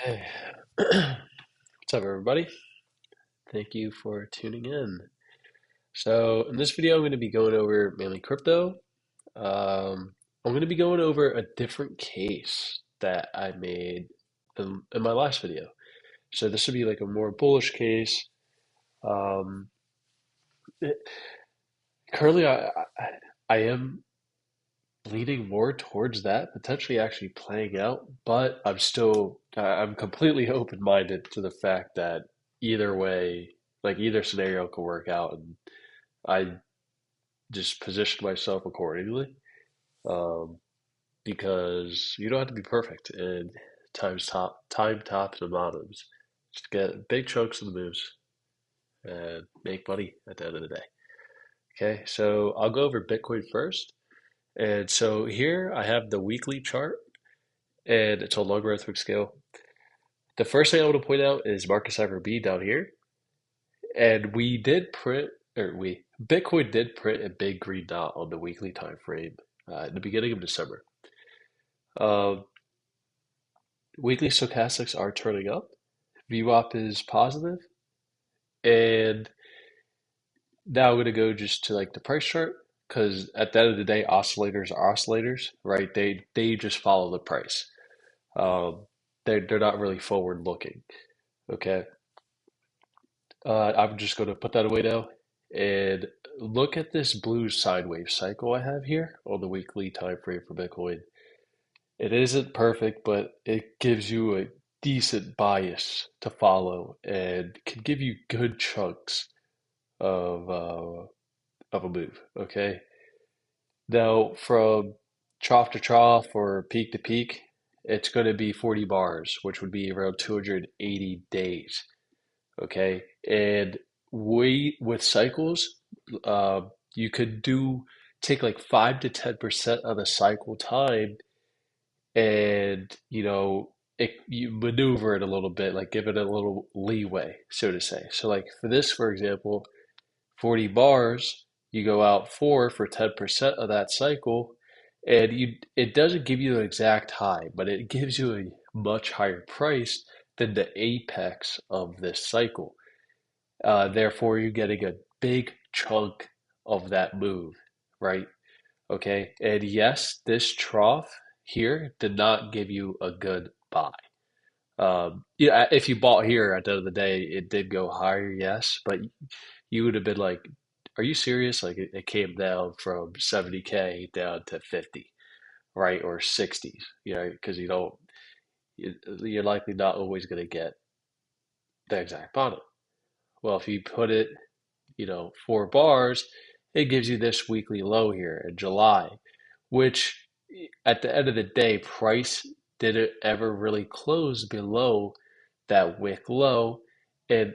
Okay. What's up, everybody? Thank you for tuning in. So, in this video, I'm going to be going over mainly crypto. I'm going to be going over a different case that I made in my last video. So, this would be like a more bullish case. Um, it- Currently, I am leaning more towards that, potentially actually playing out, but I'm completely open-minded to the fact that either way, like either scenario could work out, and I just positioned myself accordingly, um, because you don't have to be perfect, and time tops the bottoms. Just get big chunks of the moves and make money at the end of the day. Okay, so I'll go over Bitcoin first. And so here I have the weekly chart and it's a logarithmic scale. The first thing I want to point out is market cipher B down here, and we did print, or we Bitcoin did print a big green dot on the weekly time frame at the beginning of December. Um, Weekly stochastics are turning up. VWAP is positive, and now I'm going to go just to like the price chart because at the end of the day, oscillators are oscillators, right? They just follow the price. Um, they're not really forward looking. Okay. I'm just going to put that away now and look at this blue sine wave cycle I have here on the weekly time frame for Bitcoin. It isn't perfect, but it gives you a decent bias to follow and can give you good chunks of a move. Okay. Now, from trough to trough or peak to peak, it's going to be 40 bars, which would be around 280 days. Okay. And we with cycles, uh, you could do take like 5 to 10% of the cycle time and you maneuver it a little bit, like give it a little leeway, so to say. So like for this, for example, 40 bars, you go out four for 10% of that cycle, and it doesn't give you an exact high, but it gives you a much higher price than the apex of this cycle. Therefore, you're getting a big chunk of that move, right? Okay. And yes, this trough here did not give you a good buy. Yeah, if you bought here at the end of the day, it did go higher, yes, but you would have been like, are you serious? Like it came down from 70K down to 50, right? Or 60s, because you're likely not always going to get the exact bottom. Well, if you put it 4 bars, it gives you this weekly low here in July, which at the end of the day, price didn't ever really close below that wick low and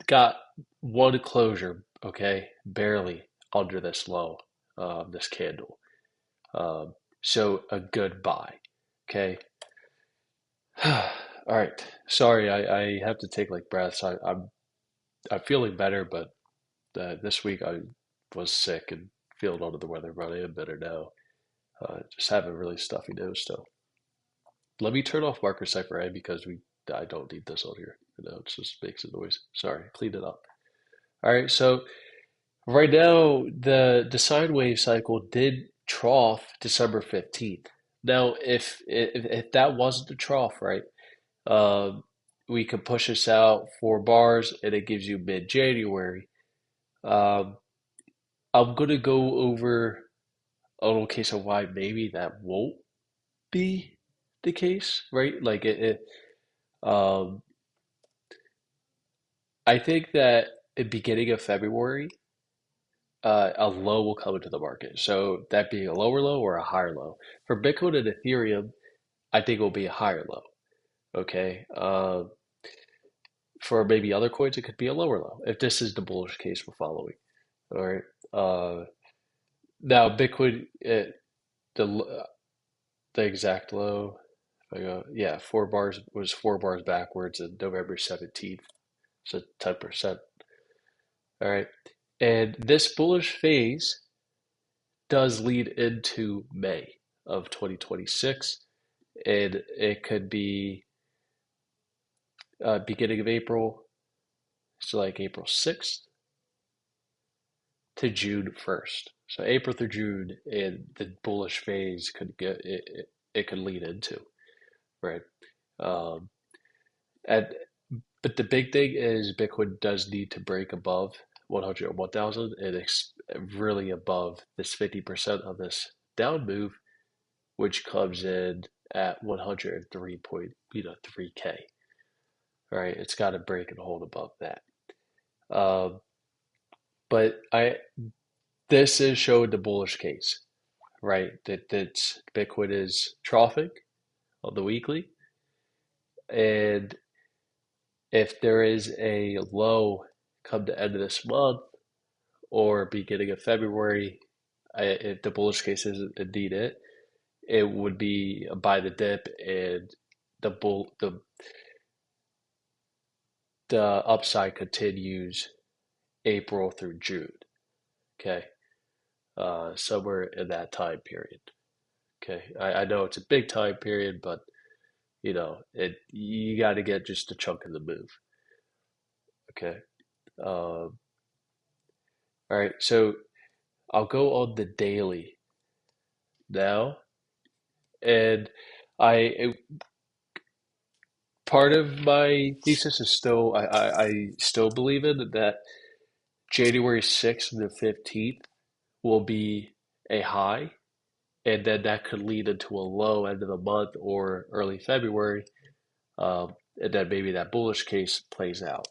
got one closure, okay, barely under this low, this candle. Um, so a good buy, okay. All right. Sorry, I have to take like breaths. I'm feeling better, but this week I was sick and feeling under the weather, but I am better now. Just have a really stuffy nose still. Let me turn off marker cipher A because I don't need this on here. It just makes a noise. Sorry, clean it up. All right, so right now the sine wave cycle did trough December 15th. Now, if that wasn't the trough, right, um, we could push this out 4 bars and it gives you mid-January. Um, I'm gonna go over a little case of why maybe that won't be the case, right? Like um, I think that at the beginning of February, a low will come into the market. So that being a lower low or a higher low. For Bitcoin and Ethereum, I think it will be a higher low. Okay. For maybe other coins, it could be a lower low if this is the bullish case we're following. All right. Uh, Now Bitcoin, the exact low. If I go, yeah, 4 bars was 4 bars backwards on November 17th. So 10%. All right. And this bullish phase does lead into May of 2026. And it could be beginning of April, so like April 6th to June 1st. So April through June, and the bullish phase it could lead into, right? Um, and but the big thing is Bitcoin does need to break above 100 or 1,000 and really above this 50% of this down move, which comes in at 103.3K. All right, it's got to break and hold above that. Um, but this is showing the bullish case, right? That Bitcoin is troughing on the weekly, and if there is a low come the end of this month or beginning of February, if the bullish case is indeed it would be buy the dip and the upside continues April through June. Okay, somewhere in that time period. Okay, I know it's a big time period, but you got to get just a chunk of the move. Okay, all right. So I'll go on the daily now, and I part of my thesis is still I still believe in that January 6th and the 15th will be a high, and then that could lead into a low end of the month or early February, and then maybe that bullish case plays out.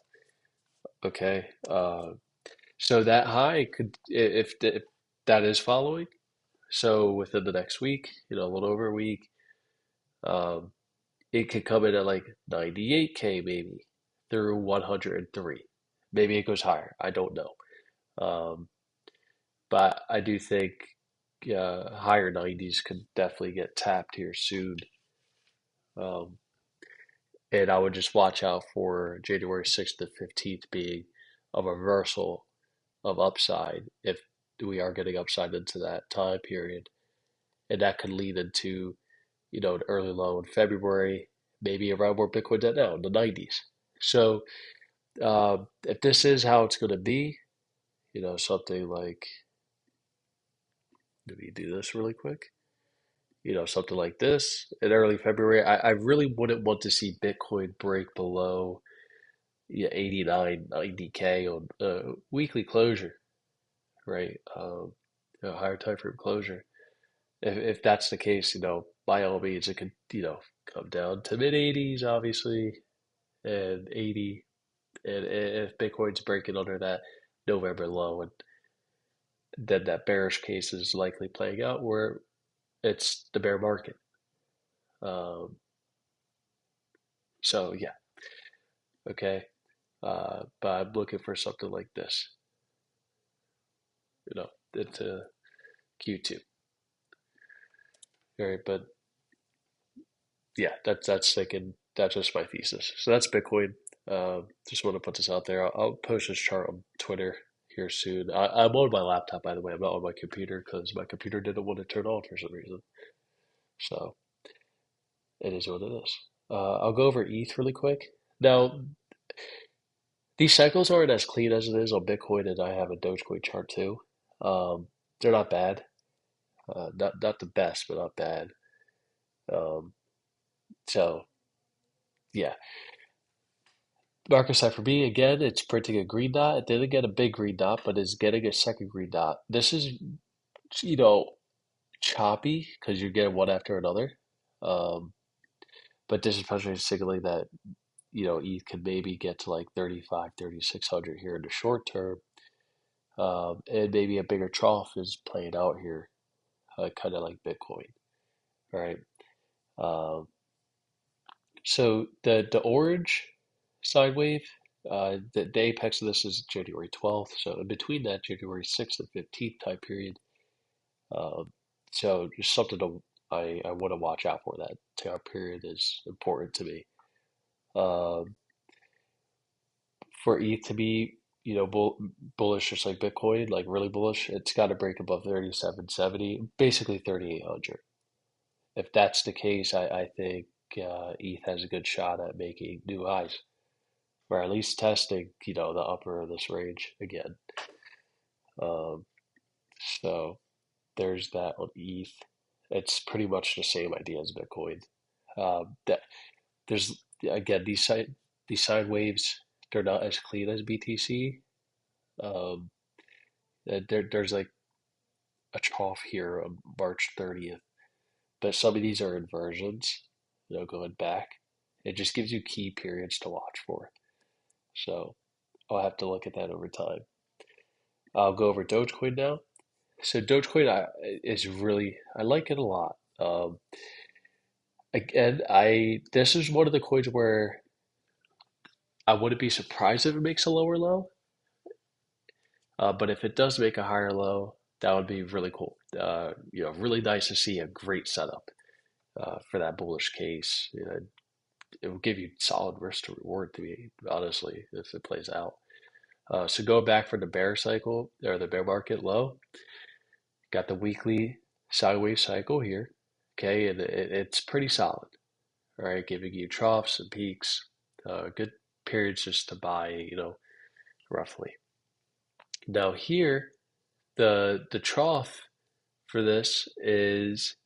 Okay, so that high could, if that is following, so within the next week, a little over a week, um, it could come in at like 98K maybe through 103. Maybe it goes higher. I don't know. Um, but I do think higher 90s could definitely get tapped here soon. Um, and I would just watch out for January 6th to 15th being a reversal of upside if we are getting upside into that time period. And that could lead into, an early low in February, maybe around where Bitcoin's at now, in the 90s. So if this is how it's going to be, something like, let me do this really quick. Something like this in early February, I really wouldn't want to see Bitcoin break below 89, 90K on weekly closure, right? Higher time frame closure. If that's the case, by all means, it could, come down to mid 80s, obviously, and 80. And if Bitcoin's breaking under that November low, and then that bearish case is likely playing out where it's the bear market. Um, so yeah, okay. But I'm looking for something like this, into Q2. All right, but yeah, that's thinking that's just my thesis. So that's Bitcoin. Just want to put this out there. I'll post this chart on Twitter here soon. I'm on my laptop, by the way. I'm not on my computer because my computer didn't want to turn on for some reason. So it is what it is. I'll go over ETH really quick. Now, these cycles aren't as clean as it is on Bitcoin, and I have a Dogecoin chart too. They're not bad. Not the best, but not bad. Um, so yeah, Marcus for me again. It's printing a green dot. It didn't get a big green dot, but it's getting a second green dot. This is you know choppy because you get one after another. Um, but this is especially signaling that ETH could maybe get to like 35, 3,600 here in the short term. And maybe a bigger trough is playing out here, kind of like Bitcoin. All right. Um, so the orange side wave, the apex of this is January 12th. So in between that January 6th and 15th time period, um, so just something I want to watch out for. That time period is important to me. Um, for ETH to be, bullish just like Bitcoin, like really bullish, it's got to break above 3770, basically 3,800. If that's the case, I think ETH has a good shot at making new highs. or at least testing, the upper of this range again. Um, so there's that on ETH. It's pretty much the same idea as Bitcoin. That there's again these side waves. They're not as clean as BTC. Um, there's like a trough here on March 30th, but some of these are inversions. Going back, it just gives you key periods to watch for. So I'll have to look at that over time. I'll go over Dogecoin now. So Dogecoin is really I like it a lot. Again, I this is one of the coins where I wouldn't be surprised if it makes a lower low, but if it does make a higher low, that would be really cool. Really nice to see a great setup for that bullish case. It will give you solid risk to reward to me, honestly, if it plays out. So go back for the bear cycle or the bear market low. Got the weekly sideways cycle here. Okay, and it's pretty solid. All right, giving you troughs and peaks, good periods just to buy, roughly. Now here, the trough for this is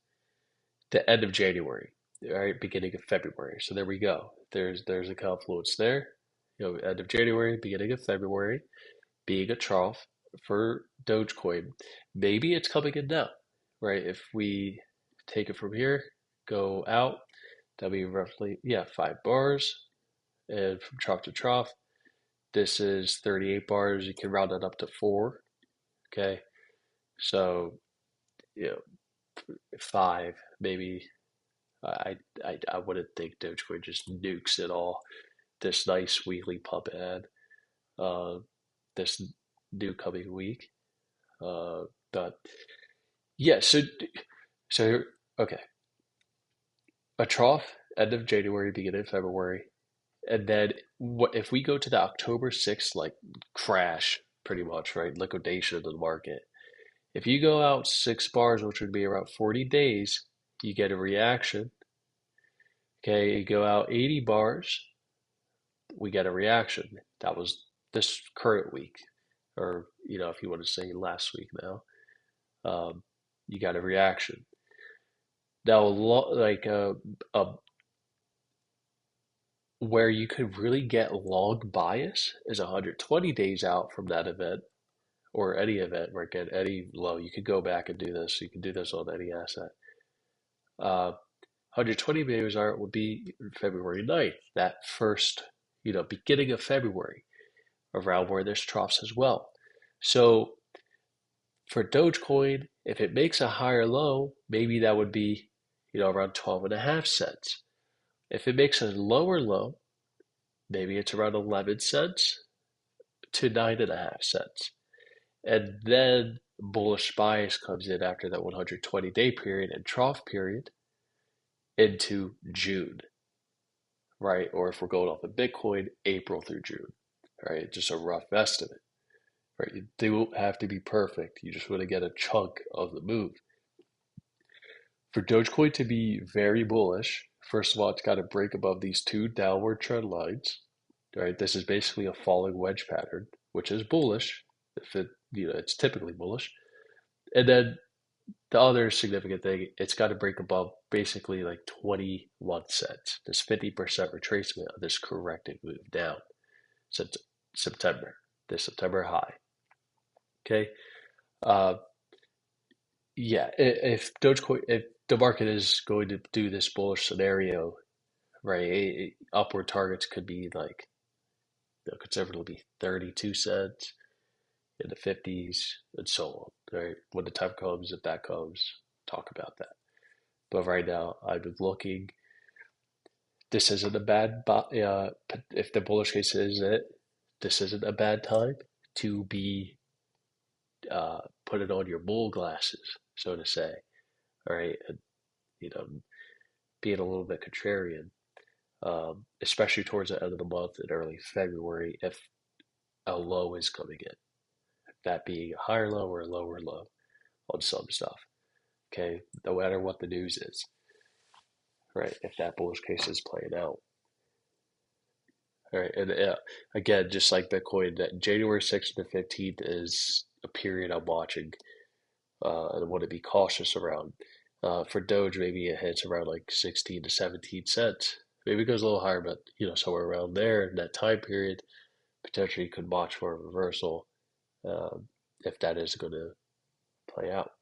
the end of January, all right, beginning of February. So there we go. There's a confluence there. End of January, beginning of February, being a trough for Dogecoin. Maybe it's coming in now, right? If we take it from here, go out, that'll be roughly, yeah, 5 bars. And from trough to trough, this is 38 bars. You can round it up to 4. Okay. So, you know, 5, maybe. I wouldn't think Dogecoin just nukes it all. This nice weekly pump ad, uh, this new coming week. But yeah, so okay, a trough end of January, beginning of February, and then what if we go to the October 6th like crash, pretty much, right? Liquidation of the market. If you go out 6 bars, which would be around 40 days, you get a reaction. Okay, you go out 80 bars, we get a reaction. That was this current week, or if you want to say last week now, you got a reaction. Now, like where you could really get long bias is 120 days out from that event or any event, right? At any low, you could go back and do this. You can do this on any asset. 120 days out would be February 9th, that first, beginning of February, around where there's troughs as well. So for Dogecoin, if it makes a higher low, maybe that would be, around 12 and a half cents. If it makes a lower low, maybe it's around 11 cents to 9.5 cents. And then bullish bias comes in after that 120-day period and trough period into June, right? Or if we're going off of Bitcoin, April through June, right? Just a rough estimate, right? They won't have to be perfect. You just want to get a chunk of the move. For Dogecoin to be very bullish, first of all, it's got to break above these two downward trend lines, right? This is basically a falling wedge pattern, which is bullish. If it's typically bullish. And then the other significant thing, it's got to break above basically like 21 cents. This 50% retracement of this corrective move down since September, this September high. Okay. Uh, yeah, if Dogecoin, if the market is going to do this bullish scenario, right, upward targets could be like, conservatively 32 cents in the 50s and so on, right? When the time comes, if that comes, talk about that. But right now, I've been looking. This isn't a bad, if the bullish case is it, this isn't a bad time to be put it on your bull glasses, so to say. All right, and, you know, being a little bit contrarian, especially towards the end of the month in early February, if a low is coming in, that being a higher low or a lower low on some stuff. Okay, no matter what the news is, right? If that bullish case is playing out. All right, and again, just like Bitcoin, that January 6th to 15th is a period I'm watching, and I want to be cautious around. For Doge, maybe it hits around like 16 to 17 cents. Maybe it goes a little higher, but somewhere around there in that time period, potentially could watch for a reversal, if that is going to play out.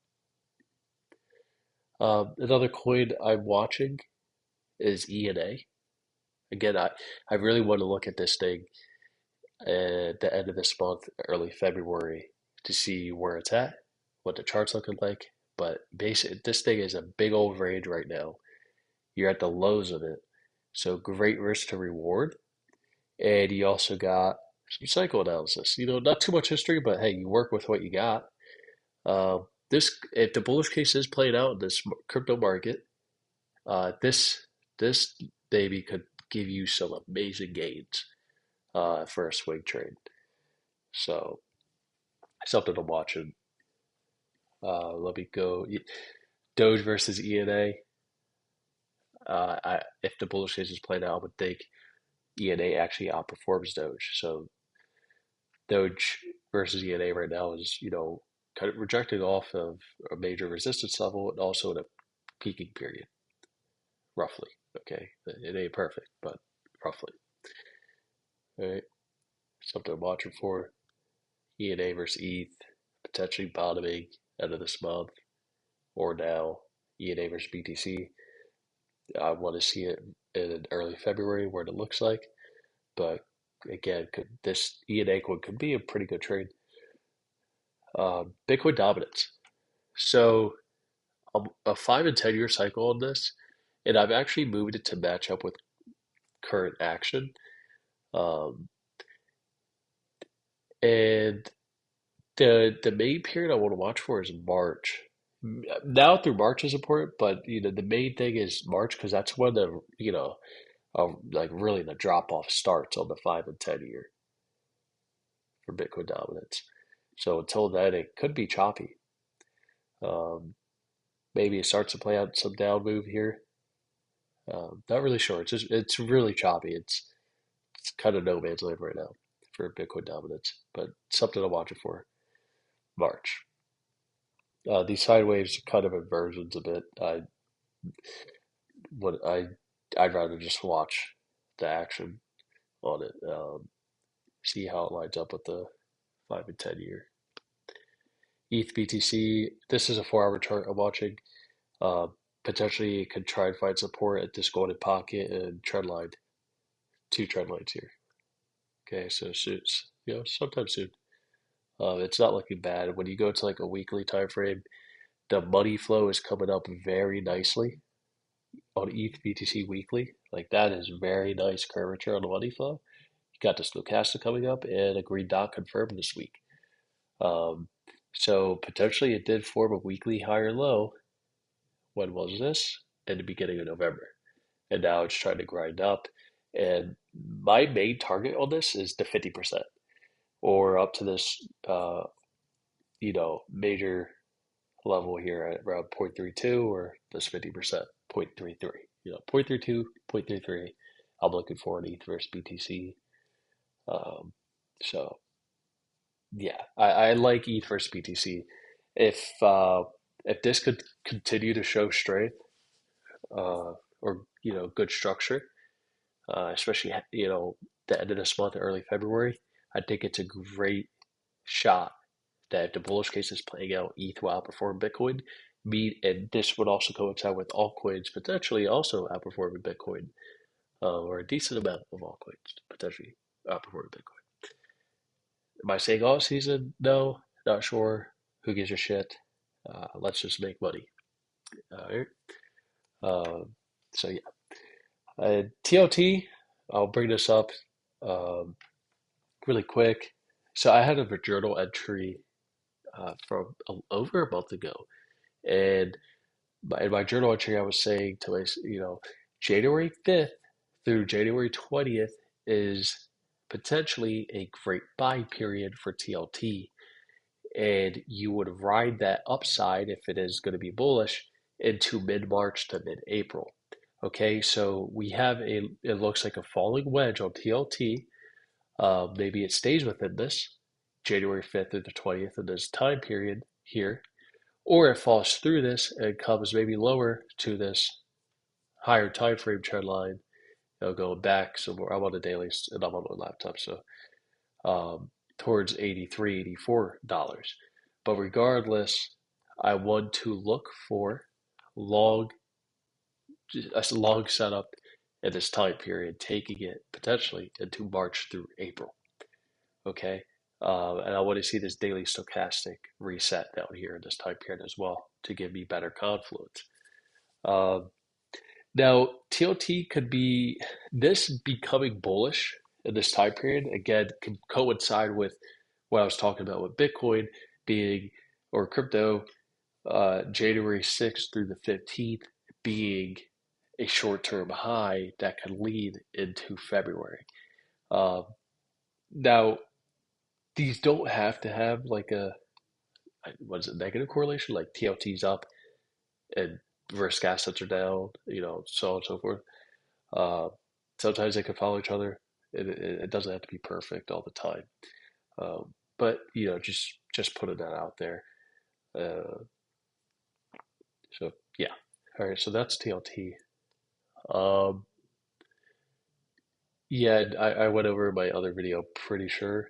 Another coin I'm watching is ENA. Again, I really want to look at this thing at the end of this month, early February, to see where it's at, what the chart's looking like. But basically, this thing is a big old range right now. You're at the lows of it, so great risk to reward. And you also got some cycle analysis. Not too much history, but hey, you work with what you got. This, if the bullish case is played out in this crypto market, this baby could give you some amazing gains for a swing trade. So something to watch. And let me go. Doge versus ENA. If the bullish case is played out, I would think ENA actually outperforms Doge. So Doge versus ENA right now is, kind of rejecting off of a major resistance level and also in a peaking period, roughly. Okay, it ain't perfect, but roughly. All right, something I'm watching for. ENA versus ETH, potentially bottoming end of this month or now. ENA versus BTC. I want to see it in early February, what it looks like. But again, this ENA could be a pretty good trade. Bitcoin dominance. So a 5 and 10 year cycle on this, and I've actually moved it to match up with current action. Um, and the main period I want to watch for is March. Now through March is important, but the main thing is March because that's when like really the drop off starts on the 5 and 10 year for Bitcoin dominance. So until then, it could be choppy. Um, Maybe it starts to play out some down move here. Not really sure. It's really choppy. It's kind of no man's land right now for Bitcoin dominance, but something to watch it for. March. These sideways kind of inversions a bit. What I'd rather just watch the action on it. See how it lines up with the 5 and 10 year. ETH BTC. This is a 4 hour chart I'm watching. Uh, Potentially could try and find support at this golden pocket and trend line. Two trend lines here. Okay, so soon, sometime soon. It's not looking bad. When you go to like a weekly time frame, the money flow is coming up very nicely on ETH BTC weekly. Like that is very nice curvature on the money flow. You got the stochastic coming up and a green dot confirmed this week. Um, so potentially it did form a weekly higher low. When was this? In the beginning of November. And now it's trying to grind up. And my main target on this is the 50% or up to this, major level here at around 0.32 or this 50%, 0.33. 0.32, 0.33. I'm looking for an ETH versus BTC. Um, so yeah, I like ETH versus BTC. If uh, if this could continue to show strength, or good structure, especially the end of this month, early February, I think it's a great shot that if the bullish case is playing out, ETH will outperform Bitcoin. And this would also coincide with altcoins potentially also outperforming Bitcoin, or a decent amount of altcoins potentially outperforming Bitcoin. Am I saying all season? No, not sure. Who gives a shit? Let's just make money. All right. Um, so yeah, TLT. I'll bring this up um, really quick. So I had a journal entry from over a month ago, and in my journal entry, I was saying to myself, January 5th through January 20th is potentially a great buy period for TLT. And you would ride that upside if it is going to be bullish into mid March to mid April. Okay, so we have it looks like a falling wedge on TLT. Maybe it stays within this January 5th through the 20th of this time period here, or it falls through this and comes maybe lower to this higher time frame trend line, going back somewhere. I'm on a daily and I'm on my laptop, so towards 83, $84. But regardless, I want to look for long, a long setup in this time period, taking it potentially into March through April. Okay. And I want to see this daily stochastic reset down here in this time period as well to give me better confluence. Um, Now, TLT could be this becoming bullish in this time period. Again, can coincide with what I was talking about with Bitcoin being, or crypto, January 6th through the 15th being a short-term high that could lead into February. Um, Now, these don't have to have like a, what is it, negative correlation, like TLT's up and risk assets are down, so on and so forth. Uh, Sometimes they can follow each other. It doesn't have to be perfect all the time. But just putting that out there. Uh, so yeah, all right. So that's TLT. Um, yeah, I went over my other video. Pretty sure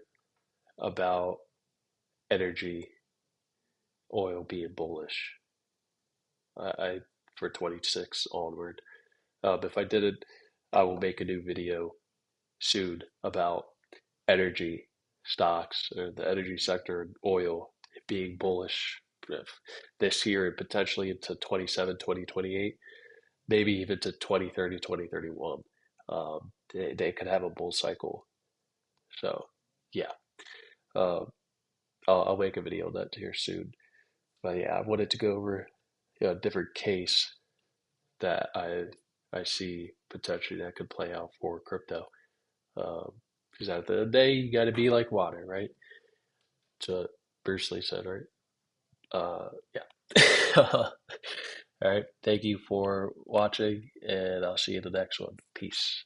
about energy, oil being bullish. I for 26 onward. If I didn't, I will make a new video soon about energy stocks or the energy sector and oil being bullish this year and potentially into 27, 2028, maybe even to 2030, 2031. They could have a bull cycle. So, yeah, um, I'll make a video on that here soon. But yeah, I wanted to go over a different case that I see potentially that could play out for crypto. Because at the end of the day, you got to be like water, right? So Bruce Lee said, right? Yeah. All right. Thank you for watching, and I'll see you in the next one. Peace.